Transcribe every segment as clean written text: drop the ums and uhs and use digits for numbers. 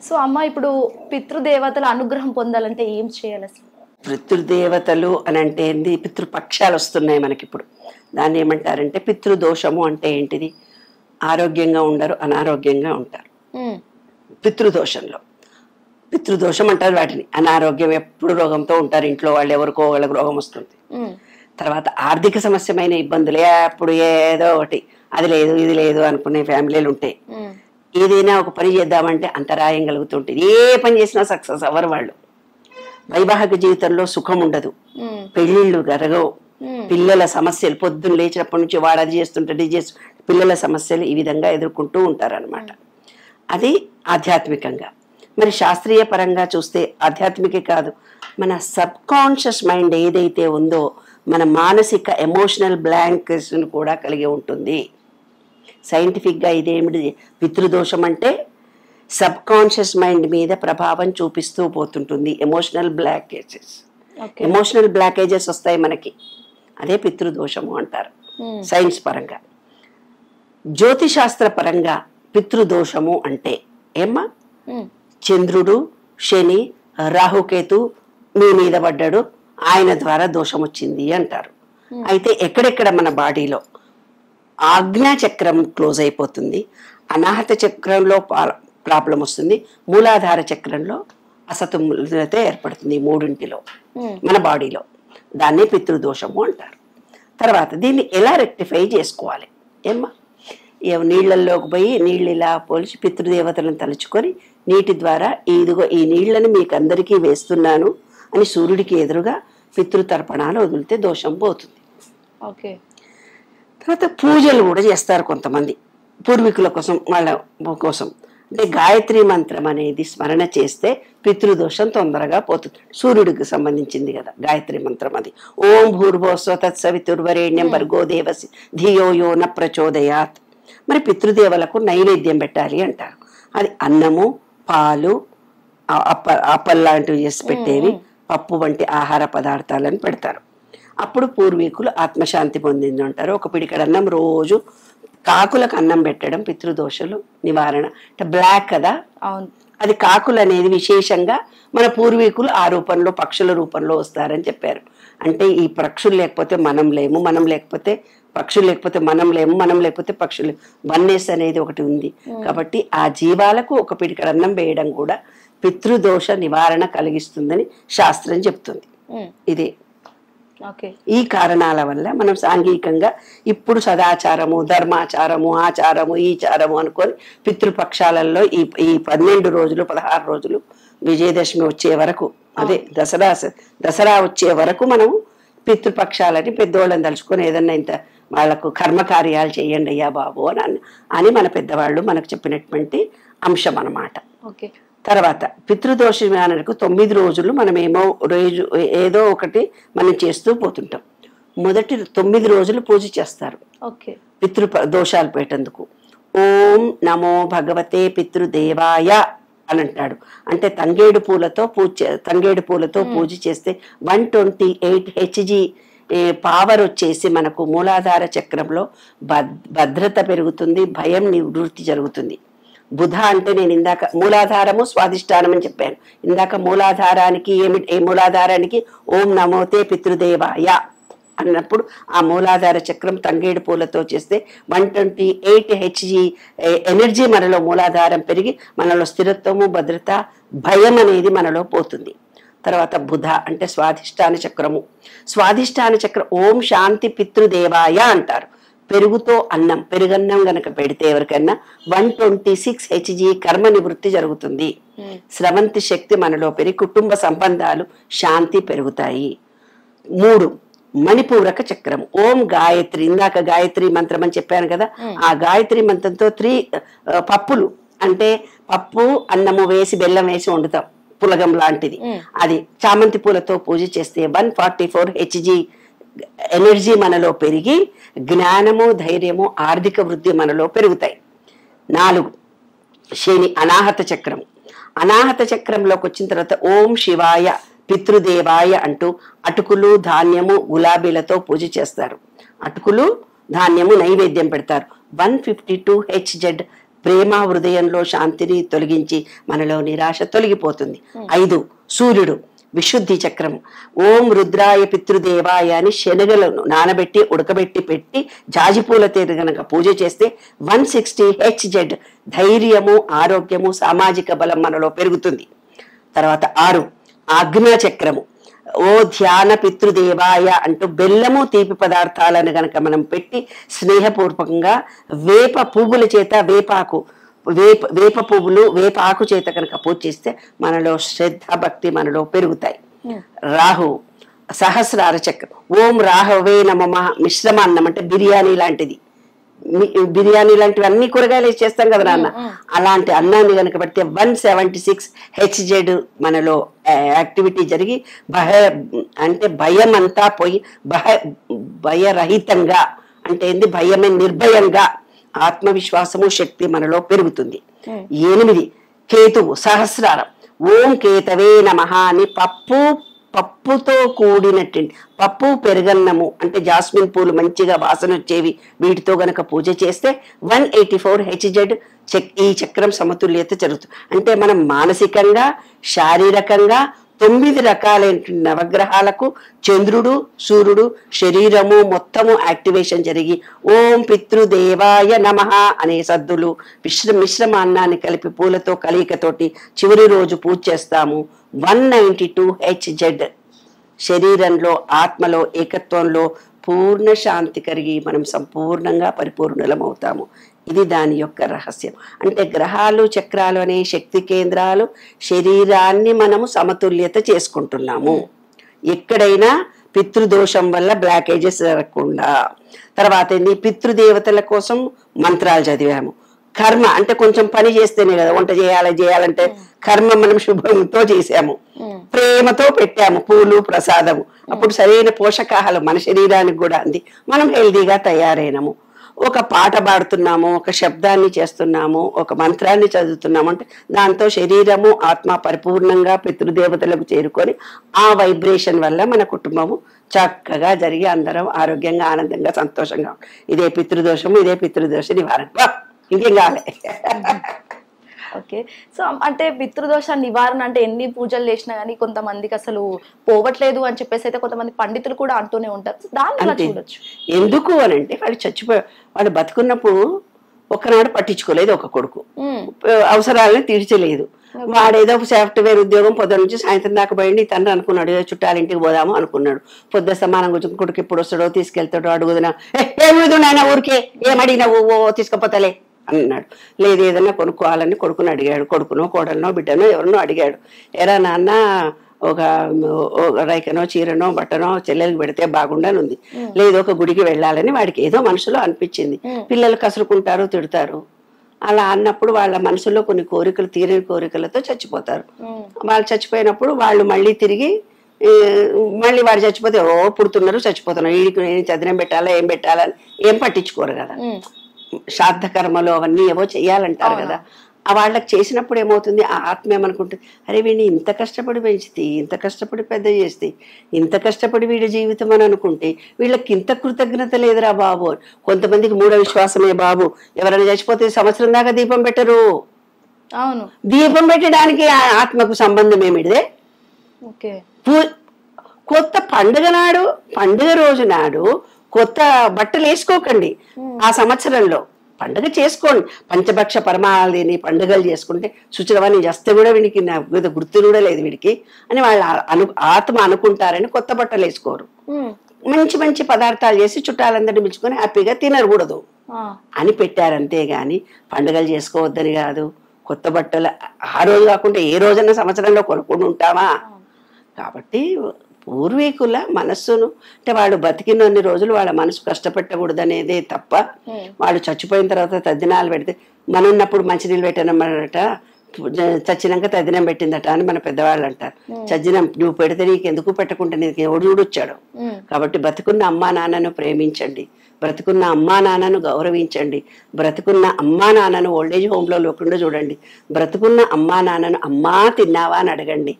So అమ్మ ఇప్పుడు పితృదేవతల అనుగ్రహం పొందాలంటే ఏం చేయాలి అసలు? పితృదేవతలు అని అంటే ఏంది? పితృపక్షాలు వస్తున్నాయి మనకి ఇప్పుడు. దాన్ని ఏమంటారంటే పితృదోషము అంటే ఏంటిది? ఆరోగ్యంగా ఉండరు, అనారోగ్యంగా ఉంటారు. పితృదోషంలో పితృదోషం అంటారు వాటిని. అనారోగ్యం, ఎప్పుడు రోగంతో ఉంటారు ఇంట్లో వాళ్ళు, ఎవరికో వాళ్ళకి రోగం వస్తుంది. తర్వాత ఆర్థిక సమస్యమైన ఇబ్బందులు, ఎప్పుడు ఏదో ఒకటి అది లేదు ఇది లేదు అనుకునే ఫ్యామిలీలు ఉంటాయి. ఏదైనా ఒక పని చేద్దామంటే అంతరాయం కలుగుతుంటుంది. ఏ పని చేసినా సక్సెస్ అవ్వరు వాళ్ళు. వైవాహిక జీవితంలో సుఖం ఉండదు, పెళ్లిళ్ళు జరగవు, పిల్లల సమస్యలు పొద్దున్న లేచినప్పటి నుంచి వాడు అది చేస్తుంటే పిల్లల సమస్యలు ఈ విధంగా ఎదుర్కొంటూ ఉంటారు అనమాట. అది ఆధ్యాత్మికంగా. మరి శాస్త్రీయ పరంగా చూస్తే ఆధ్యాత్మికే కాదు, మన సబ్ కాన్షియస్ మైండ్ ఏదైతే ఉందో మన మానసిక ఎమోషనల్ బ్లాంక్స్ కూడా కలిగి ఉంటుంది. సైంటిఫిక్గా ఇదేమిటి? పితృదోషం అంటే సబ్ కాన్షియస్ మైండ్ మీద ప్రభావం చూపిస్తూ పోతుంటుంది. ఎమోషనల్ బ్లాకేజెస్ వస్తాయి మనకి, అదే పితృదోషము అంటారు సైన్స్ పరంగా. జ్యోతిశాస్త్ర పరంగా పితృదోషము అంటే ఏమ్మా? చంద్రుడు, శని, రాహుకేతు మీ మీద పడ్డాడు, ఆయన ద్వారా దోషం వచ్చింది అంటారు. అయితే ఎక్కడెక్కడ మన బాడీలో ఆజ్ఞా చక్రం క్లోజ్ అయిపోతుంది, అనాహత చక్రంలో ప్రాబ్లం వస్తుంది, మూలాధార చక్రంలో అసతుల్యత ఏర్పడుతుంది. మూడింటిలో మన బాడీలో దాన్ని పితృదోషము అంటారు. తర్వాత దీన్ని ఎలా రెక్టిఫై చేసుకోవాలి ఏమ్మా? నీళ్లలోకి పోయి నీళ్ళు ఇలా పోల్చి పితృదేవతలను తలుచుకొని నీటి ద్వారా ఇదిగో ఈ నీళ్లను మీకు అందరికీ వేస్తున్నాను అని సూర్యుడికి ఎదురుగా పితృతర్పణాలు వదిలితే దోషం పోతుంది. ఓకే. తర్వాత పూజలు కూడా చేస్తారు కొంతమంది పూర్వీకుల కోసం, వాళ్ళ కోసం. అంటే గాయత్రి మంత్రం అనేది స్మరణ చేస్తే పితృదోషం తొందరగా పోతుంది. సూర్యుడికి సంబంధించింది కదా గాయత్రి మంత్రం అది. ఓం భూర్భువస్వ తత్సవితుర్వరేణ్యం భర్గో దేవసి ధియో యో న ప్రచోదయాత్. మరి పితృదేవలకు నైవేద్యం పెట్టాలి అంటారు. అది అన్నము, పాలు, అప్పల్లాంటివి చేసి పెట్టేవి, పప్పు వంటి ఆహార పదార్థాలను పెడతారు. అప్పుడు పూర్వీకులు ఆత్మశాంతి పొందింది అంటారు. ఒక పిడికడ అన్నం రోజు, కాకులకు అన్నం పెట్టడం పితృదోషాలు నివారణ. అంటే బ్లాక్ కదా, అది కాకులు అనేది విశేషంగా మన పూర్వీకులు ఆ రూపంలో పక్షుల రూపంలో వస్తారని చెప్పారు. అంటే ఈ పక్షులు లేకపోతే మనం లేము, మనం లేకపోతే పక్షులు లేకపోతే మనం లేము, మనం లేకపోతే పక్షులు, వన్నెస్ అనేది ఒకటి ఉంది. కాబట్టి ఆ జీవాలకు ఒక పిడికడ అన్నం వేయడం కూడా పితృదోష నివారణ కలిగిస్తుందని శాస్త్రం చెప్తుంది. ఇదే ఈ కారణాల వల్ల మనం సాంఘికంగా ఇప్పుడు సదాచారము, ధర్మాచారము, ఆచారము, ఈ చారము అనుకొని పితృపక్షాలలో ఈ 12 రోజులు 16 రోజులు విజయదశమి వచ్చే వరకు, అదే దసరా వచ్చే వరకు మనము పితృపక్షాలని పెద్దోళ్ళని తలుచుకొని ఏదన్నా ఇంత వాళ్లకు కర్మకార్యాలు చేయండి అయ్యా బాబు అని మన పెద్దవాళ్ళు మనకు చెప్పినటువంటి అంశం అన్నమాట. తర్వాత పితృదోషానికి 9 రోజులు మనమేమో రోజు ఏదో ఒకటి మనం చేస్తూ పోతుంటాం. మొదటి 9 రోజులు పూజ చేస్తారు పితృ దోషాలు పెట్టేందుకు. ఓం నమో భగవతే పితృదేవాయ అని అంటాడు. అంటే తంగేడు పూలతో పూజ చేస్తే 128 HG పవర్ వచ్చేసి మనకు మూలాధార చక్రంలో భద్రత పెరుగుతుంది, భయం నివృత్తి జరుగుతుంది. బుధ అంటే నేను ఇందాక మూలాధారము స్వాధిష్టానం అని చెప్పాను. ఇందాక మూలాధారానికి మూలాధారానికి ఓం నమోతే పితృదేవాయ అన్నప్పుడు ఆ మూలాధార చక్రం తంగేడు పూలతో చేస్తే 128 HG ఎనర్జీ మనలో మూలాధారం పెరిగి మనలో స్థిరత్వము, భద్రత, భయం అనేది మనలో పోతుంది. తర్వాత బుధ అంటే స్వాధిష్టాన చక్రము. స్వాధిష్టాన చక్రం ఓం శాంతి పితృదేవాయ అంటారు. పెరుగుతో అన్నం, పెరుగన్నం గనక పెడితే ఎవరికైనా 126 HG కర్మ నివృత్తి జరుగుతుంది. స్రవంతి శక్తి మనలో పెరిగి కుటుంబ సంబంధాలు శాంతి పెరుగుతాయి. 3 మణిపూరక చక్రం. ఓం గాయత్రి, ఇందాక గాయత్రి మంత్రం అని చెప్పాను కదా, ఆ గాయత్రి మంత్రంతో 3 పప్పులు అంటే పప్పు అన్నము వేసి బెల్లం వేసి వండుతాం, పులగం లాంటిది. అది చామంతి పూలతో పూజ చేస్తే 144 HG ఎనర్జీ మనలో పెరిగి జ్ఞానము, ధైర్యము, ఆర్థిక వృద్ధి మనలో పెరుగుతాయి. 4 శని అనాహత చక్రం. అనాహత చక్రంలోకి వచ్చిన తర్వాత ఓం శివాయ పితృదేవాయ అంటూ అటుకులు, ధాన్యము, గులాబీలతో పూజ చేస్తారు. అటుకులు, ధాన్యము నైవేద్యం పెడతారు. 152 HZ ప్రేమ హృదయంలో శాంతిని తొలగించి మనలో నిరాశ తొలగిపోతుంది. 5 సూర్యుడు విశుద్ధి చక్రం. ఓం రుద్రాయ పితృదేవాయ అని శనగలను నానబెట్టి ఉడకబెట్టి పెట్టి జాజిపూలతో గనక పూజ చేస్తే 160 HZ ధైర్యము, ఆరోగ్యము, సామాజిక బలం మనలో పెరుగుతుంది. తర్వాత 6 ఆజ్ఞా చక్రము. ఓ ధ్యాన పితృదేవాయ అంటూ బెల్లము తీపి పదార్థాలను గనక మనం పెట్టి స్నేహపూర్వకంగా వేప పువ్వుల చేత వేప పువ్వులు వేప ఆకు చేత కనుక పూజ చేస్తే మనలో శ్రద్ధ భక్తి మనలో పెరుగుతాయి. రాహు సహస్రార చక్రం. ఓం రాహవే నమః మిశ్రమ అన్నం అంటే బిర్యానీ లాంటిది. బిర్యానీ లాంటివి అన్ని కూరగాయలు చేస్తాం కదా నాన్న, అలాంటి అన్నాన్ని కనుక పెడితే 176 HZ మనలో యాక్టివిటీ జరిగి అంటే భయం అంతా పోయి భయరహితంగా అంటే ఏంది భయమే నిర్భయంగా ఆత్మవిశ్వాసము శక్తి మనలో పెరుగుతుంది. 8 కేతువు సహస్రారం. ఓం కేతవే నమః అని పప్పుతో కూడినటువంటి పప్పు పెరుగన్నము అంటే జాస్మిన్ పూలు మంచిగా వాసన వచ్చేవి వీటితో గనక పూజ చేస్తే 184 HZ ఈ చక్రం సమతుల్యత జరుగుతుంది. అంటే మనం మానసికంగా శారీరకంగా 9 రకాలైన నవగ్రహాలకు చంద్రుడు సూర్యుడు శరీరము మొత్తము యాక్టివేషన్ జరిగి ఓం పితృదేవాయ నమః అనే సద్దులు మిశ్రమ అన్నాన్ని కలిపి పూలతో కలయికతోటి చివరి రోజు పూజ చేస్తాము. 192 HZ శరీరంలో ఆత్మలో ఏకత్వంలో పూర్ణ శాంతి కలిగి మనం సంపూర్ణంగా పరిపూర్ణులమవుతాము. ఇది దాని యొక్క రహస్యం. అంటే గ్రహాలు చక్రాలు అనే శక్తి కేంద్రాలు శరీరాన్ని మనము సమతుల్యత చేసుకుంటున్నాము. ఎక్కడైనా పితృదోషం వల్ల బ్లాకేజెస్ జరగకుండా. తర్వాత ఏంటి పితృదేవతల కోసం మంత్రాలు చదివాము. కర్మ అంటే కొంచెం పని చేస్తేనే కదా వంట చేయాలంటే కర్మ మనం శుభంతో చేసాము, ప్రేమతో పెట్టాము పూలు ప్రసాదము, అప్పుడు సరైన పోషకాహారం మన శరీరానికి కూడా అంది, మనం హెల్దీగా తయారైనాము. ఒక పాట పాడుతున్నాము, ఒక శబ్దాన్ని చేస్తున్నాము, ఒక మంత్రాన్ని చదువుతున్నాము అంటే దాంతో శరీరము ఆత్మ పరిపూర్ణంగా పితృదేవతలకు చేరుకొని ఆ వైబ్రేషన్ వల్ల మన కుటుంబము చక్కగా జరిగి అందరం ఆరోగ్యంగా ఆనందంగా సంతోషంగా. ఇదే పితృదోషము, ఇదే పితృదోష నివారణ. ఇంకేం కావాలి. ఓకే. సో అంటే పితృదోష నివారణ అంటే ఎన్ని పూజలు చేసినా గానీ కొంతమందికి అసలు పోవట్లేదు అని చెప్పేసి అయితే కొంతమంది పండితులు కూడా అంటూనే ఉంటారు. దాన్ని ఎలా చూడొచ్చు? ఎందుకు అని అంటే వాడు బతుకున్నప్పుడు ఒకనాడు పట్టించుకోలేదు ఒక కొడుకు, అవసరాలను తీర్చలేదు. వాడేదో సాఫ్ట్వేర్ ఉద్యోగం పొద్దు నుంచి సాయంత్రం దాకా పోయింది. తండ్రి అనుకున్నాడు చుట్టాలింటికి పోదాము అనుకున్నాడు. పొద్దు సమానం కొంచెం కొడుకు ఎప్పుడు వస్తాడో తీసుకెళ్తాడో అడుగుతున్నా, ఏమిదు నాయన ఊరికే ఏమడిగినావు తీసుకపోతలే అన్నాడు. లేదు ఏదన్నా కొనుక్కోవాలని కొడుకుని అడిగాడు. కొడుకునో కోడలనో బిడ్డనో ఎవరినో అడిగాడు, ఎరా నాన్న ఒక రైకనో చీరనో బట్టనో చెల్లెలకు పెడితే బాగుండనుంది, లేదు ఒక గుడికి వెళ్ళాలని వాడికి ఏదో మనసులో అనిపించింది. పిల్లలు కసురుకుంటారు తిడతారు. అలా అన్నప్పుడు వాళ్ళ మనసులో కొన్ని కోరికలు తీరని కోరికలతో చచ్చిపోతారు. వాళ్ళు చచ్చిపోయినప్పుడు వాళ్ళు మళ్ళీ తిరిగి మళ్ళీ వాడు చచ్చిపోతే ఓ పుడుతున్నారు చచ్చిపోతున్నారు, వీడికి నేను చదినం పెట్టాలా ఏం పెట్టాలని ఏం పట్టించుకోరు కదా. శ్రాద్ధ కర్మలు అవన్నీ ఏవో చెయ్యాలంటారు కదా. ఆ వాళ్ళకి చేసినప్పుడు ఏమవుతుంది, ఆ ఆత్మ ఏమనుకుంటుంది, అరే వీడిని ఇంత కష్టపడి పెంచితే, ఇంత కష్టపడి పెద్ద చేస్తే, ఇంత కష్టపడి వీడి జీవితం అని అనుకుంటే వీళ్ళకి ఇంత కృతజ్ఞత లేదురా బాబు. కొంతమందికి మూఢ విశ్వాసమే బాబు, ఎవరైనా చచ్చిపోతే సంవత్సరం దాకా దీపం పెట్టరు. అవును, దీపం పెట్టడానికి ఆత్మకు సంబంధం ఏమిటిదే? కొత్త పండుగ రోజు నాడు కొత్త బట్టలు వేసుకోకండి. ఆ సంవత్సరంలో పండుగ చేసుకోండి, పంచభక్ష పరమాలని పండుగలు చేసుకుంటే శుచిరవా నేను చేస్తే కూడా వీడికి గుర్తు కూడా లేదు వీడికి అని వాళ్ళ ఆత్మ అనుకుంటారని కొత్త బట్టలు వేసుకోరు. మంచి మంచి పదార్థాలు చేసి చుట్టాలందరినీ పిలుచుకొని హ్యాపీగా తినకూడదు అని పెట్టారంతే గాని పండుగలు చేసుకోవద్దని కాదు. కొత్త బట్టలు ఆ రోజు కాకుండా ఏ రోజైనా సంవత్సరంలో కొనుక్కొని ఉంటామా? కాబట్టి పూర్వీకుల మనస్సును అంటే వాళ్ళు బతికినన్ని రోజులు వాళ్ళ మనసు కష్టపెట్టకూడదు అనేదే తప్ప, వాళ్ళు చచ్చిపోయిన తర్వాత తద్దినాలు పెడితే మన ఉన్నప్పుడు మంచినీళ్ళు పెట్టనమ్మట, చచ్చినాక తద్దినం పెట్టిందట అని మన పెద్దవాళ్ళు అంటారు. చచ్చినం నువ్వు పెడితే నీకు ఎందుకు పెట్టకుండా నీకు ఎవడు చూడొచ్చాడు. కాబట్టి బ్రతుకున్న అమ్మా నాన్నను ప్రేమించండి, బ్రతుకున్న అమ్మా నాన్నను గౌరవించండి, బ్రతుకున్న అమ్మా నాన్నను ఓల్డేజ్ హోమ్లో లేకుండా చూడండి, బ్రతుకున్న అమ్మా నాన్నను అమ్మా తిన్నావా అని అడగండి.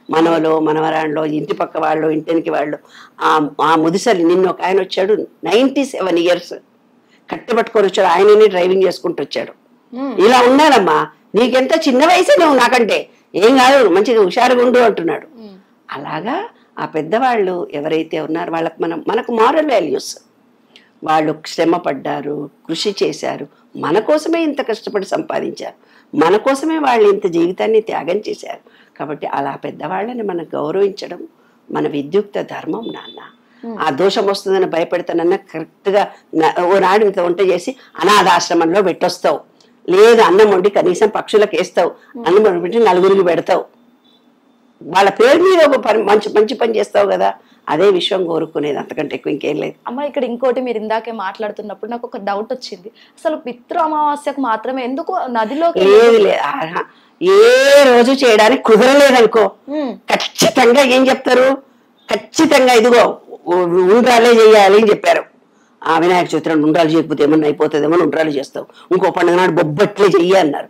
మనవలో మనవరాండ్లో ఇంటి పక్క వాళ్ళు ఇంటికి వాళ్ళు ఆ ముదిసలి నిన్న ఒక ఆయన వచ్చాడు 97 years కట్టెపట్టుకొని వచ్చాడు, ఆయననే డ్రైవింగ్ చేసుకుంటూ వచ్చాడు. ఇలా ఉండాలమ్మా, నీకెంత చిన్న వయసే నువ్వు నాకంటే, ఏం కాదు, మంచిగా హుషారుగా ఉండు అంటున్నాడు. అలాగా ఆ పెద్దవాళ్ళు ఎవరైతే ఉన్నారో వాళ్ళకి మనకు మారల్ వాల్యూస్, వాళ్ళు శ్రమ పడ్డారు, కృషి చేశారు, మన కోసమే ఇంత కష్టపడి సంపాదించారు, మన కోసమే వాళ్ళు ఇంత జీవితాన్ని త్యాగం చేశారు. కాబట్టి అలా పెద్దవాళ్ళని మనం గౌరవించడం మన విద్యుక్త ధర్మం నాన్న. ఆ దోషం వస్తుందని భయపెడతానన్నా కరెక్ట్గా ఓ నాడు ఇంత వంట చేసి అనాథాశ్రమంలో పెట్టొస్తావు, లేదు అన్నం వండి కనీసం పక్షులకు వేస్తావు, అన్నం వండి పెట్టి నలుగురికి పెడతావు, వాళ్ళ పేరు మీద ఒక మంచి పని చేస్తావు కదా, అదే విశ్వం కోరుకునేది, అంతకంటే ఎక్కువ ఇంకేం లేదు. అమ్మ ఇక్కడ ఇంకోటి మీరు ఇందాకే మాట్లాడుతున్నప్పుడు నాకు ఒక డౌట్ వచ్చింది, అసలు పితృ అమావాస్యకు మాత్రమే ఎందుకు నదిలోకి లేదు ఏ రోజు చేయడానికి కుదరలేదనుకో, ఖచ్చితంగా ఏం చెప్తారు, ఖచ్చితంగా ఇదిగో ఉండ్రాలే చేయాలి అని చెప్పారు. ఆ వినాయక చవితి నాడు ఉండ్రాలు చేయకపోతే ఏమన్నా అయిపోతుందేమో ఉండ్రాలు చేస్తావు, ఇంకో పండుగ నాడు బొబ్బట్లే చెయ్యి అన్నారు.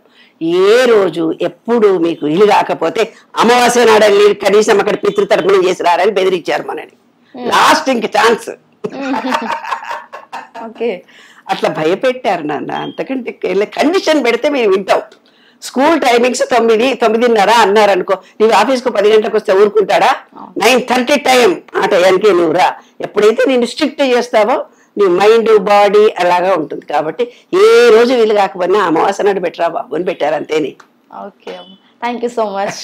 ఏ రోజు ఎప్పుడు మీకు ఇల్లు కాకపోతే అమావాస్య నాడు కనీసం అక్కడ పితృతర్పణం చేసి రారని బెదిరించారు మనని. లాస్ట్ ఇంక ఛాన్స్ అట్లా భయపెట్టారు నాన్న. అంతకంటే కండిషన్ పెడితే మేము వింటాం. స్కూల్ టైమింగ్స్ 9:30 అన్నారు అనుకో, నీవు ఆఫీస్కు 10 గంటలకు వస్తే ఊరుకుంటాడా? 9:30 టైం, ఆ టైంకి నువ్వు రా. ఎప్పుడైతే నేను స్ట్రిక్ట్ చేస్తావో నీ మైండ్ బాడీ అలాగా ఉంటుంది. కాబట్టి ఏ రోజు వీలు కాకపోయినా అమావాస్య నాడు పెట్టరా బాబు అని పెట్టారు, అంతేనే. Okay, thank you so much.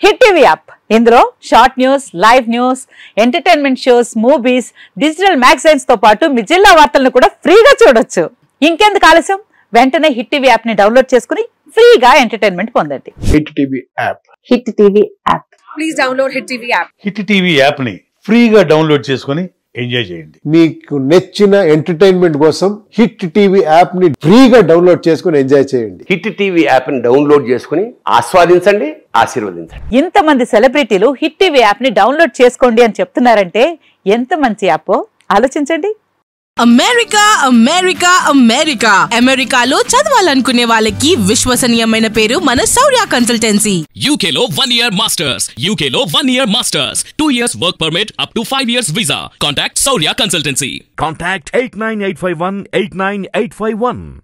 Hit TV app, ఇందులో short news, live news, entertainment shows, movies, digital magazines తో పాటు మీ జిల్లా వార్తలను కూడా ఫ్రీగా చూడొచ్చు. ఇంకెందుకు ఆలస్యం, వెంటనే హిట్ టీవీ యాప్ ని డౌన్లోడ్ చేసుకుని ఫ్రీగా ఎంటర్టైన్మెంట్ పొందండి. Hit TV app, hit TV app, please download hit TV app. Hit TV app ని ఫ్రీగా డౌన్లోడ్ చేసుకుని ఎంజాయ్ చేయండి. మీకు నచ్చిన ఎంటర్టైన్మెంట్ కోసం హిట్ టీవీ యాప్ ని ఫ్రీగా డౌన్లోడ్ చేసుకుని ఎంజాయ్ చేయండి. హిట్ టీవీ యాప్ ని డౌన్లోడ్ చేసుకుని ఆస్వాదించండి, ఆశీర్వదించండి. ఇంతమంది సెలబ్రిటీలు హిట్ టీవీ యాప్ ని డౌన్లోడ్ చేసుకోండి అని చెప్తున్నారంటే ఎంత మంచి యాప్ ఆలోచించండి. అమెరికా అమెరికా అమెరికా అమెరికాలో చదవాలనుకునే వాళ్ళకి విశ్వసనీయమైన పేరు మన శౌర్య కన్సల్టెన్సీ. UK లో 1 year masters, UK లో 1 year masters, 2 years work permit up to 5 years visa. Contact Saurya Consultancy. Contact 89851 89851.